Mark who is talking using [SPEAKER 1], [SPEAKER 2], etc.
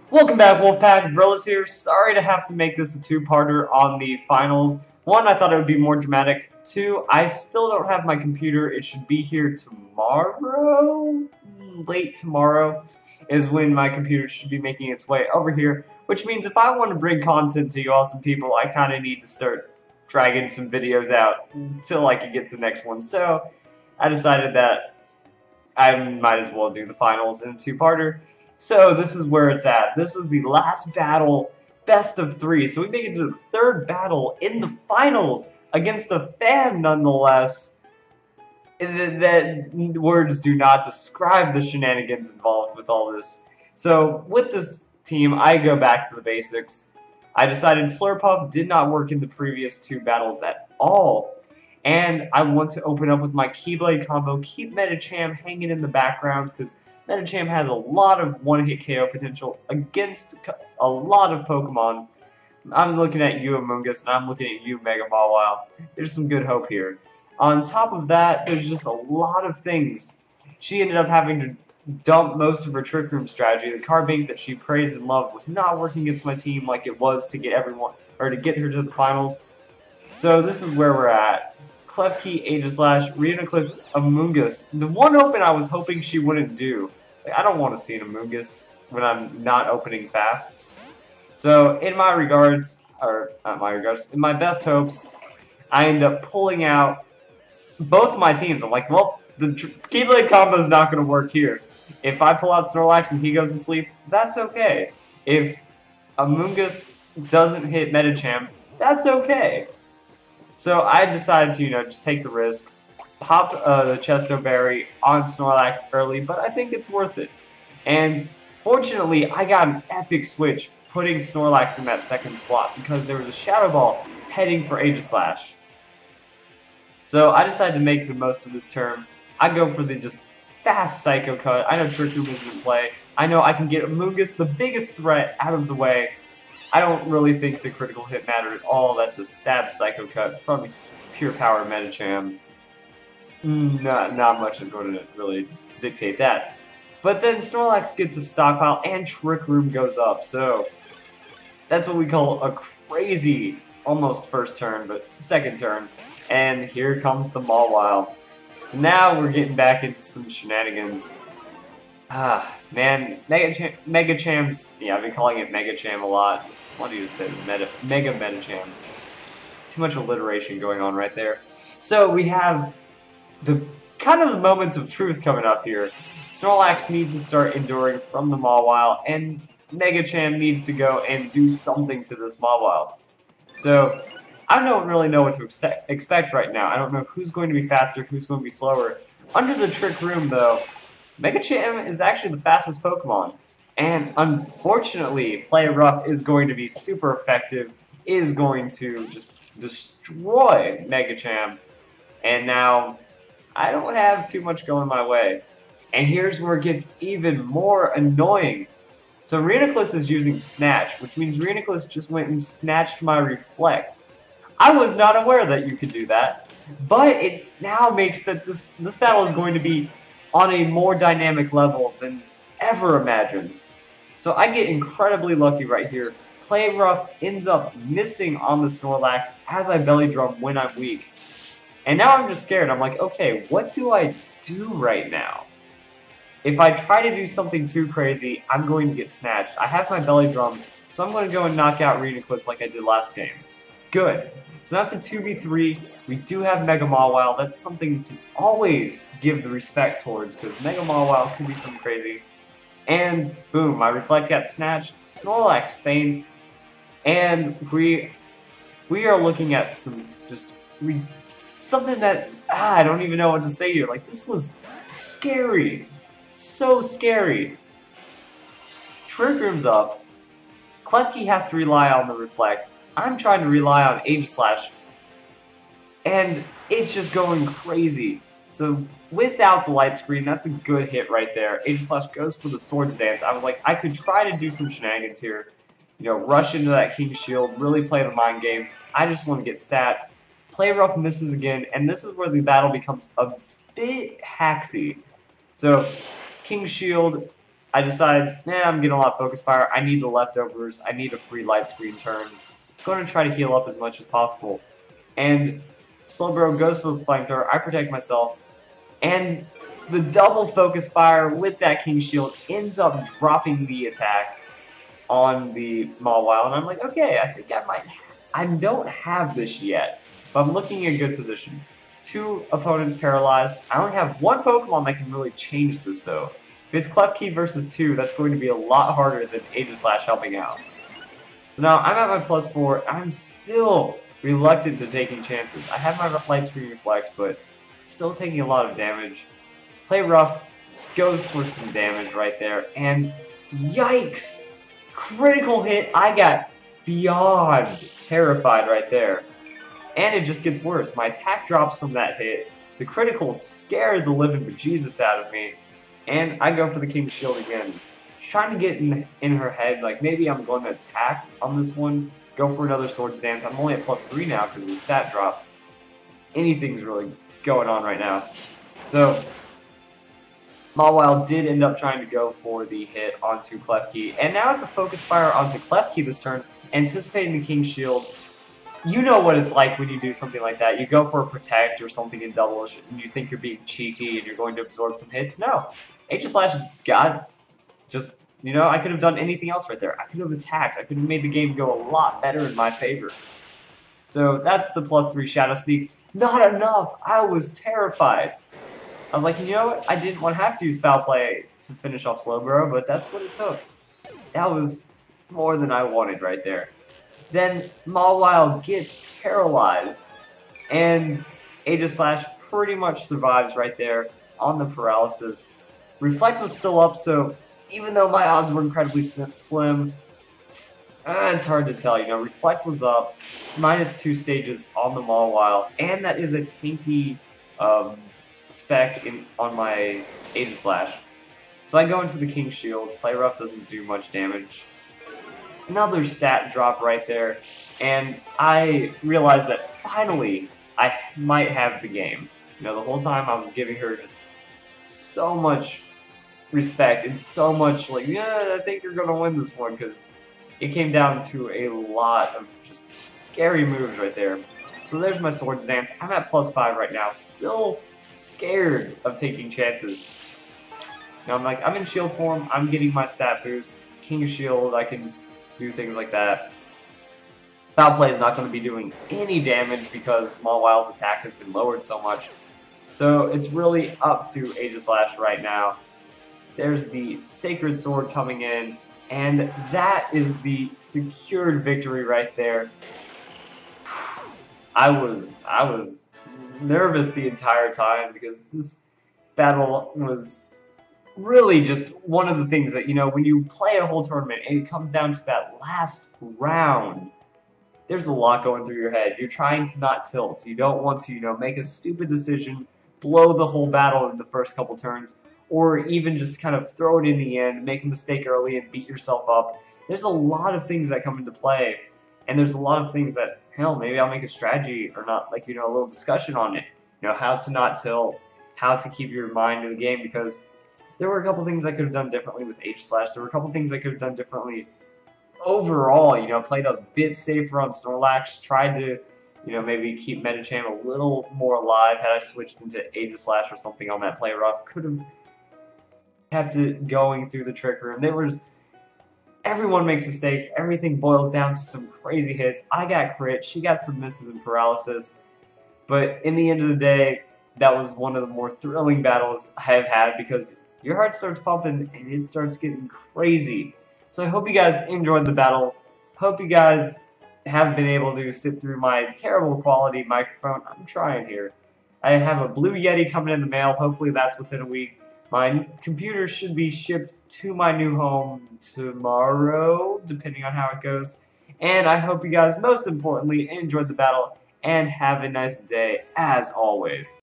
[SPEAKER 1] Welcome back, Wolfpack. Vrillis here. Sorry to have to make this a two-parter on the finals. One, I thought it would be more dramatic. Two, I still don't have my computer. It should be here tomorrow? Late tomorrow is when my computer should be making its way over here, which means if I want to bring content to you awesome people, I kind of need to start dragging some videos out until I can get to the next one. So I decided that I might as well do the finals in a two-parter. So this is where it's at. This is the last battle, best of three. So we make it to the third battle in the finals against a fan, nonetheless. That words do not describe the shenanigans involved with all this. So with this team, I go back to the basics. I decided Slurp Up did not work in the previous two battles at all. And I want to open up with my Keyblade combo, keep Medicham hanging in the backgrounds, because Medicham has a lot of one-hit KO potential against a lot of Pokemon. I'm looking at you, Among Us, and I'm looking at you, Mega Mawile. There's some good hope here. On top of that, there's just a lot of things. She ended up having to dump most of her Trick Room strategy. The card bank that she praised and loved was not working against my team like it was to get everyone, or to get her to the finals. So this is where we're at. Klefki, Aegislash, Reuniclus, Amoonguss. The one open I was hoping she wouldn't do. Like, I don't want to see an Amoonguss when I'm not opening fast. So in my regards, or not my regards, in my best hopes, I end up pulling out both my teams. I'm like, well, the Keyblade combo is not going to work here. If I pull out Snorlax and he goes to sleep, that's okay. If Amoonguss doesn't hit Medicham, that's okay. So I decided to, just take the risk, pop the Chesto Berry on Snorlax early, but I think it's worth it. And fortunately, I got an epic switch putting Snorlax in that second spot because there was a Shadow Ball heading for Aegislash. So I decided to make the most of this turn. I go for the just fast Psycho Cut. I know Trick Room isn't in play. I know I can get Amoonguss, the biggest threat, out of the way. I don't really think the critical hit mattered at all. That's a stab Psycho Cut from pure power Medicham. Not much is going to really dictate that. But then Snorlax gets a stockpile and Trick Room goes up. So that's what we call a crazy, almost first turn, but second turn. And here comes the Mawile. So now we're getting back into some shenanigans. Man, Mega Cham's, yeah, I've been calling it Mega Cham a lot. What do you say? Mega Medicham. Too much alliteration going on right there. So we have the kind of the moments of truth coming up here. Snorlax needs to start enduring from the Mawile, and Mega Cham needs to go and do something to this Mawile. So I don't really know what to expect right now. I don't know who's going to be faster, who's going to be slower. Under the Trick Room, though, Mega Cham is actually the fastest Pokemon. And unfortunately, Play Rough is going to be super effective, is going to just destroy Mega Cham. And now, I don't have too much going my way. And here's where it gets even more annoying. So Reuniclus is using Snatch, which means Reuniclus just went and snatched my Reflect. I was not aware that you could do that, but it now makes that this battle is going to be on a more dynamic level than ever imagined. So I get incredibly lucky right here. Play Rough ends up missing on the Snorlax as I belly drum when I'm weak. And now I'm just scared. I'm like, okay, what do I do right now? If I try to do something too crazy, I'm going to get snatched. I have my belly drum, so I'm going to go and knock out Reuniclus like I did last game. Good. So that's a 2v3. We do have Mega Mawile. That's something to always give the respect towards, because Mega Mawile can be something crazy. And boom, my Reflect got snatched. Snorlax faints. And we are looking at some just something that I don't even know what to say here. Like, this was scary. So scary. Trick Room's up. Klefki has to rely on the Reflect. I'm trying to rely on Aegislash, and it's just going crazy. So without the light screen, that's a good hit right there. Aegislash goes for the Swords Dance. I was like, I could try to do some shenanigans here. Rush into that King's Shield, really play the mind games. I just want to get stats. Play Rough misses again, and this is where the battle becomes a bit haxy. So King's Shield, I decide, I'm getting a lot of focus fire. I need the leftovers. I need a free light screen turn. I'm going to try to heal up as much as possible. And Slowbro goes for the flamethrower. I protect myself. And the double focus fire with that King Shield ends up dropping the attack on the Mawile. And I'm like, okay, I think I don't have this yet. But I'm looking in a good position. 2 opponents paralyzed. I only have 1 Pokemon that can really change this, though. If it's Klefki versus 2, that's going to be a lot harder than Aegislash helping out. So now I'm at my +4. I'm still reluctant to taking chances. I have my Light Screen Reflect, but still taking a lot of damage. Play rough, goes for some damage right there, and yikes! Critical hit. I got beyond terrified right there. And it just gets worse. My attack drops from that hit. The critical scared the living bejesus out of me. And I go for the King Shield again. She's trying to get in her head, like maybe I'm going to attack on this one. Go for another Swords Dance. I'm only at +3 now because of the stat drop. Anything's really going on right now. So, Mawile did end up trying to go for the hit onto Klefki. And now it's a Focus Fire onto Klefki this turn, anticipating the King Shield. You know what it's like when you do something like that. You go for a Protect or something in double, and you think you're being cheeky and you're going to absorb some hits. No. Aegislash got just, I could have done anything else right there. I could have attacked. I could have made the game go a lot better in my favor. So that's the +3 Shadow Sneak. Not enough. I was terrified. I was like, you know what? I didn't want to have to use Foul Play to finish off Slowbro, but that's what it took. That was more than I wanted right there. Then Mawile gets paralyzed, and Aegislash pretty much survives right there on the paralysis. Reflect was still up, so even though my odds were incredibly slim, it's hard to tell. Reflect was up, -2 stages on the Mawile, and that is a tanky spec on my Aegislash. So I go into the King Shield. Play rough doesn't do much damage. Another stat drop right there, and I realized that finally I might have the game. The whole time I was giving her just so much respect and so much like, I think you're gonna win this one, because it came down to a lot of just scary moves right there. So there's my Swords Dance. I'm at +5 right now, still scared of taking chances. Now I'm in shield form, I'm getting my stat boost. King of Shield, I can do things like that. Foul Play is not going to be doing any damage because Mawile's attack has been lowered so much. So it's really up to Aegislash right now. There's the Sacred Sword coming in, and that is the secured victory right there. I was nervous the entire time because this battle was really just one of the things that, when you play a whole tournament and it comes down to that last round, there's a lot going through your head. You're trying to not tilt. You don't want to, make a stupid decision, blow the whole battle in the first couple turns, or even just kind of throw it in the end, make a mistake early and beat yourself up. There's a lot of things that come into play, and there's a lot of things that, hell, maybe I'll make a strategy or not, like, a little discussion on it. How to not tilt, how to keep your mind in the game, because there were a couple things I could have done differently with Aegislash. There were a couple things I could have done differently overall. Played a bit safer on Snorlax, tried to, maybe keep Medicham a little more alive. Had I switched into Aegislash or something on that play rough, could have kept it going through the Trick Room. Everyone makes mistakes. Everything boils down to some crazy hits. I got crit. She got some misses and paralysis. But in the end of the day, that was one of the more thrilling battles I have had because your heart starts pumping and it starts getting crazy. So I hope you guys enjoyed the battle. Hope you guys have been able to sit through my terrible quality microphone. I'm trying here. I have a Blue Yeti coming in the mail. Hopefully that's within a week. My computer should be shipped to my new home tomorrow, depending on how it goes. And I hope you guys, most importantly, enjoyed the battle and have a nice day, as always.